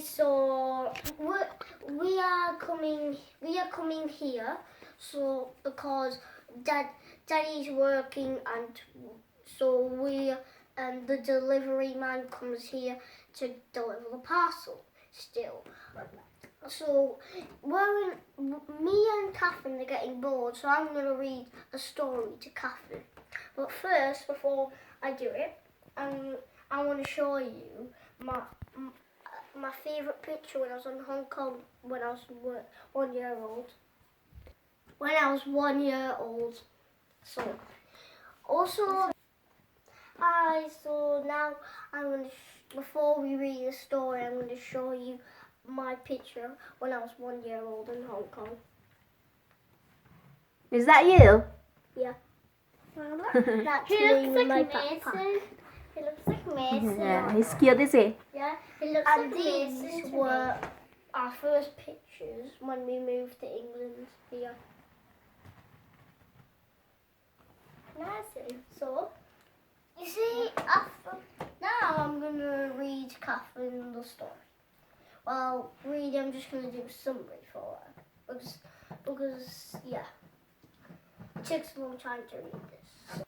So we are coming here. So because Daddy's working, and so the delivery man comes here to deliver the parcel still. So me and Catherine are getting bored, so I'm going to read a story to Catherine. But first, before I do it, I want to show you my favourite picture when I was in Hong Kong when I was 1 year old. When I was 1 year old. So also, so now I'm going to, before we read the story, I'm going to show you my picture when I was 1 year old in Hong Kong. Is that you? Yeah. That's me with my backpack. He looks like Mason. Yeah, he's cute, is he? Yeah, he looks And like Mason. these were our first pictures when we moved to England here. Mason. So, you see, now I'm going to read Catherine the story. Well, really, I'm just going to do a summary for her. Because yeah, it takes a long time to read this.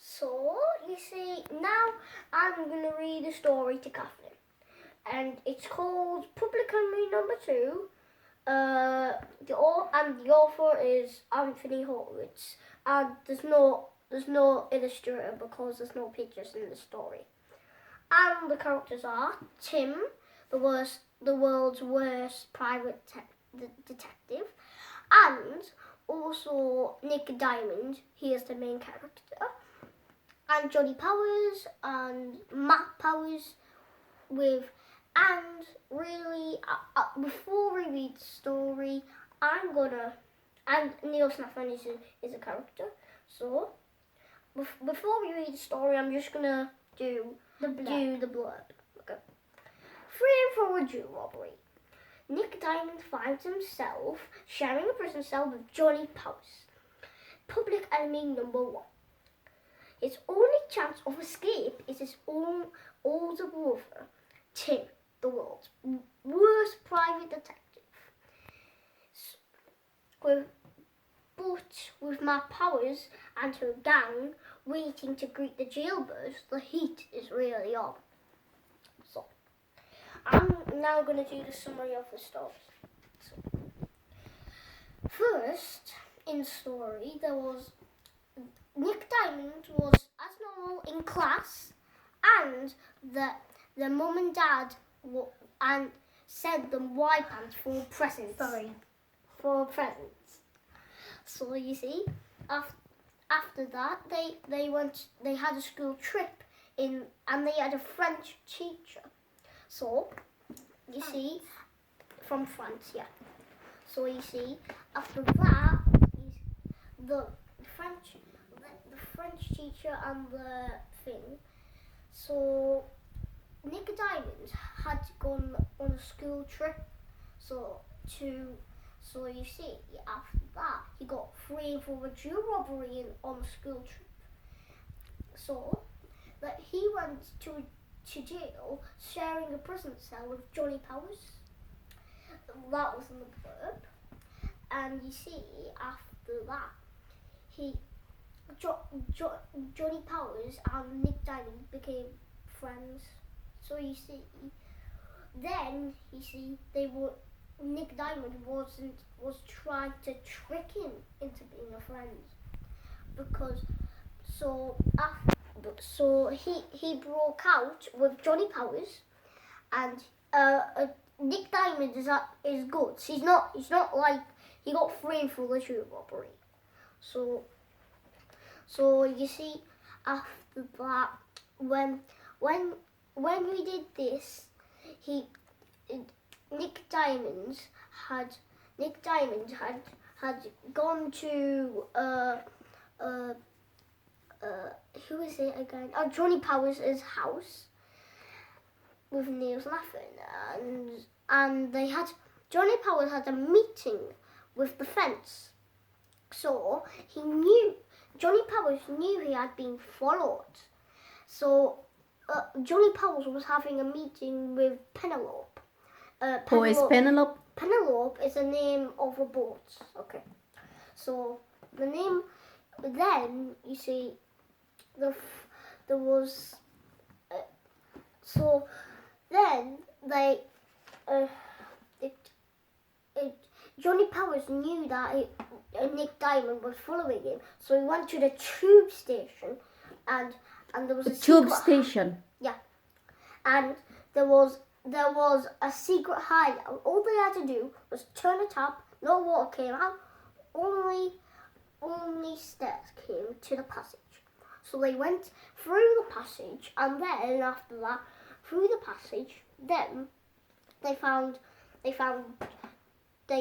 So, you see, now I'm going to read a story to Catherine. And it's called Public Enemy No. 2. The author is Anthony Horowitz. And there's no illustrator because there's no pictures in the story. And the characters are Tim, the world's worst private detective, and also Nick Diamond, he is the main character, and Johnny Powers and Matt Powers and really, before we read the story, and Neil Snaffan is a character, so before we read the story, I'm just gonna do the blurb. Okay. Freedom for a Jew robbery. Nick Diamond finds himself sharing a prison cell with Johnny Powers, public enemy number 1. His only chance of escape is his own older brother, Tim, the world's worst private detective. With Matt Powers and her gang waiting to greet the jailbirds, the heat is really on. So, I'm now going to do the summary of the story. So, first, in the story, there was Nick Diamond was as normal in class, and the mum and dad sent them white pants for presents. For presents. So you see, after that they had a school trip and they had a French teacher. So you see, from France, yeah. So you see, after that, the French teacher and the thing. So Nick Diamond had gone on a school trip. So you see, after that, he got framed for a Jew robbery on a school trip. So that he went to jail sharing a prison cell with Johnny Powers. That was in the blurb. And you see, after that, Johnny Powers and Nick Diamond became friends. So you see, then you see Nick Diamond was trying to trick him into being a friend, because he broke out with Johnny Powers, and Nick Diamond is good. He's not like he got framed for the Jew robbery. So you see, after that, when we did this, Nick Diamond had gone to who is it again? Oh, Johnny Powers' house with Neil Snaffan, and Johnny Powers had a meeting with the fence. So Johnny Powers knew he had been followed. So Johnny Powers was having a meeting with Penelope. Who is Penelope? Penelope is the name of a boat. Okay, so the name. Then you see, there was. So then they. Johnny Powers knew that Nick Diamond was following him, so he went to the tube station, and there was a Tube secret, station. and there was a secret hideout. All they had to do was turn a tap. No water came out. Only stairs came to the passage. So they went through the passage, and then after that, through the passage, then they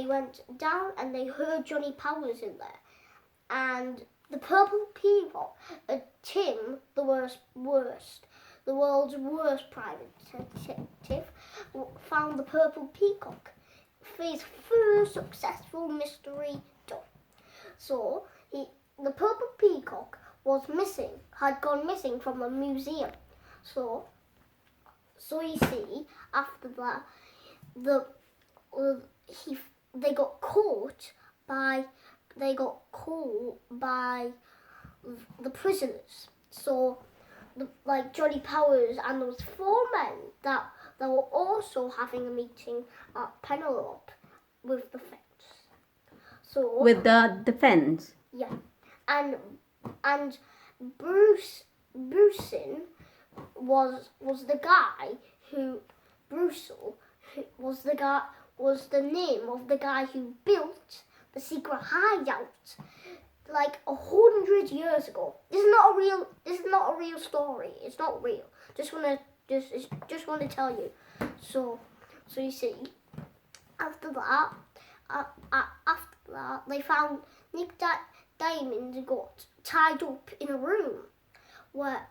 went down and they heard Johnny Powers in there. And the Purple Peacock, Tim, the world's worst private detective, found the Purple Peacock for his first successful mystery done. So the Purple Peacock was missing, had gone missing from a museum. So you see, after that, they got caught by the prisoners. So like Johnny Powers and those 4 men that were also having a meeting at Penelope with the fence. So With the defense. yeah, and Brucein was the guy who was the name of the guy who built the secret hideout like 100 years ago. This is not a real story. It's not real. Just want to tell you. So you see, after that, they found Nick Diamond got tied up in a room but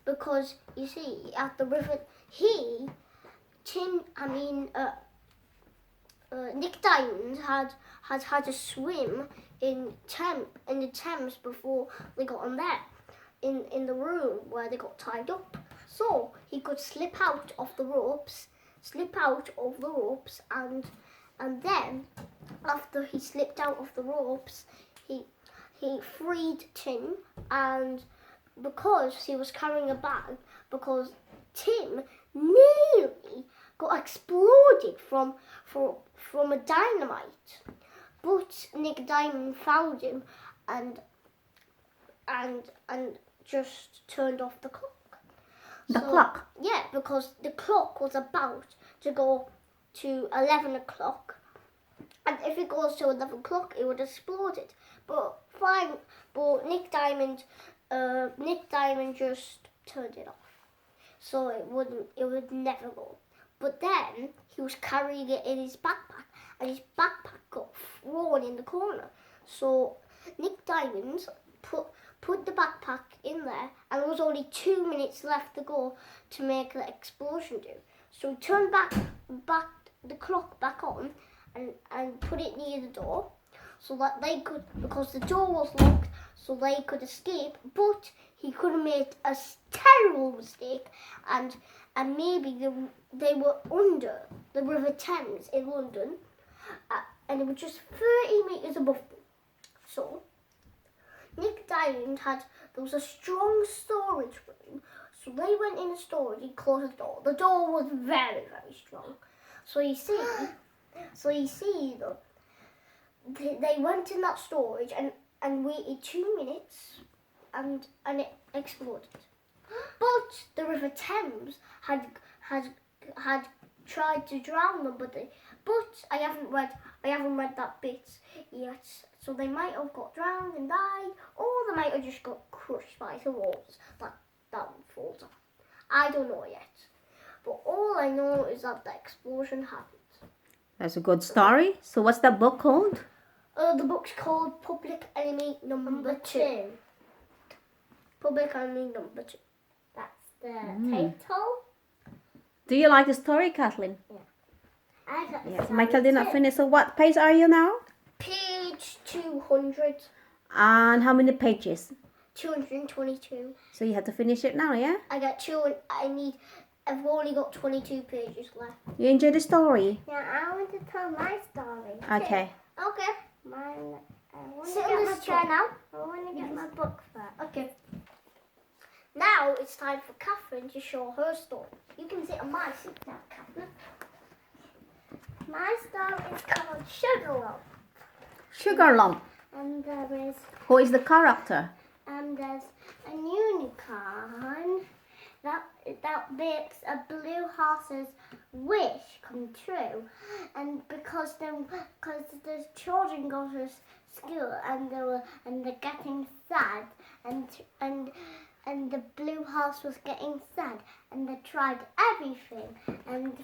because you see at the river Nick Diamond had to swim in the Thames before they got on there in the room where they got tied up, so he could slip out of the ropes, and then after he slipped out of the ropes, he freed Tim, and because he was carrying a bag, because Tim nearly got exploded from a dynamite, but Nick Diamond found him and just turned off the clock. The clock? Yeah, because the clock was about to go to 11 o'clock, and if it goes to 11 o'clock, it would have exploded. But Nick Diamond just turned it off, so it would never go. But then he was carrying it in his backpack, and his backpack got thrown in the corner. So Nick Diamond put the backpack in there, and there was only 2 minutes left to go to make the explosion do. So he turned back the clock back on and put it near the door, so that they could, because the door was locked, so they could escape. But he could have made a terrible mistake, and maybe they were under the River Thames in London, and it was just 30 metres above them. So Nick Diamond there was a strong storage room, so they went in the storage and closed the door. The door was very, very strong. So you see, they went in that storage and waited 2 minutes, and it exploded. But the River Thames had tried to drown them, but I haven't read that bit yet. So they might have got drowned and died, or they might have just got crushed by the walls that would fall down. I don't know yet. But all I know is that the explosion happened. That's a good story. So what's that book called? The book's called Public Enemy Number 2. Public Enemy Number 2. That's the title. Do you like the story, Kathleen? I got the Yes. story Michael did not too. finish. So what page are you now? Page 200. And how many pages? 222. So you have to finish it now, yeah? I got two and I've only got 22 pages left. You enjoy the story? Yeah, I want to tell my story. Okay. Okay. Mine. I want to Sit get on my this chair book. now. I want to get my book first. Okay. Now it's time for Catherine to show her story. You can sit on my seat now, Catherine. My story is called Sugarloaf. Sugar Lump. And Who is the character? there's a unicorn that makes a blue horse's wish come true, and because the children go to school and they're getting sad, and the blue horse was getting sad, and they tried everything, and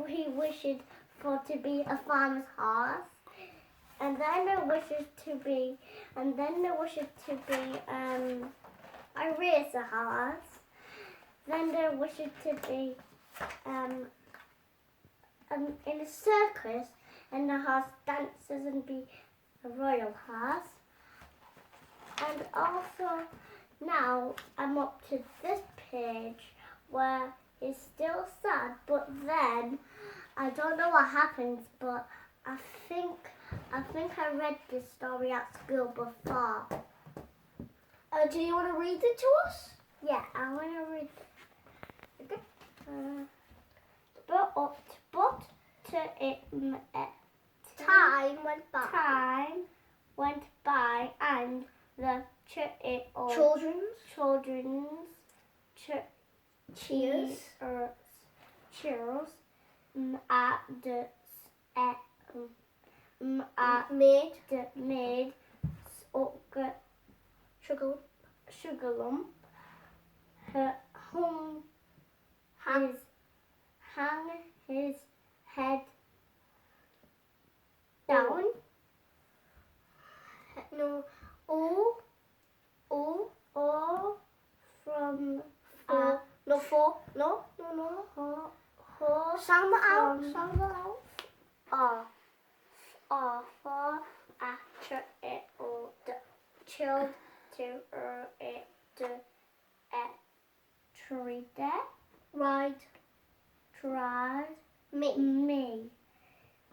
he wished for to be a farmer's horse. And then they wishes to be a racer horse. Then they wishes to be in a circus, and the horse dances and be a royal horse. And also now I'm up to this page where he's still sad, but then I don't know what happens, but I think I read this story at school before. Do you want to read it to us? Yeah, I want to read it. Okay. But Time went by. time went by, and the children's Cheers. cheers made sugar lump hung his head down. No. All from No. Four. No. Sound it out. Sound it out. For after it all the chilled to it tree there Right. tried Me. me.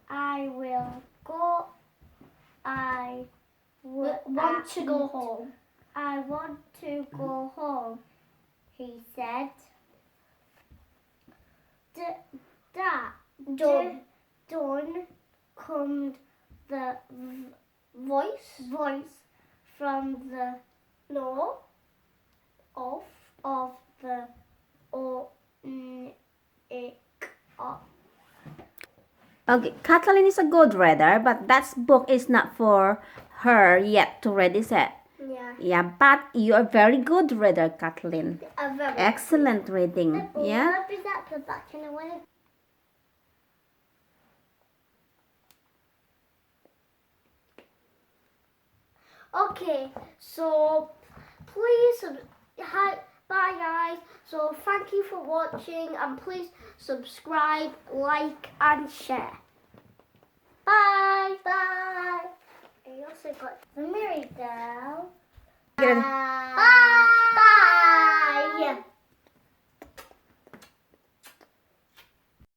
I will go. Want to go home. I want to go home, he said. Done. Done comes the voice from the No. of the Okay, Kathleen is a good reader, but that book is not for her yet to read, is it? Yeah. Yeah, but you are very good reader, Kathleen. A very. Excellent reading. Yeah. What is at the back? And I want to Okay, so please, bye guys. So thank you for watching, and please subscribe, like, and share. Bye. bye. I also got The merry-go. Good. bye. Bye.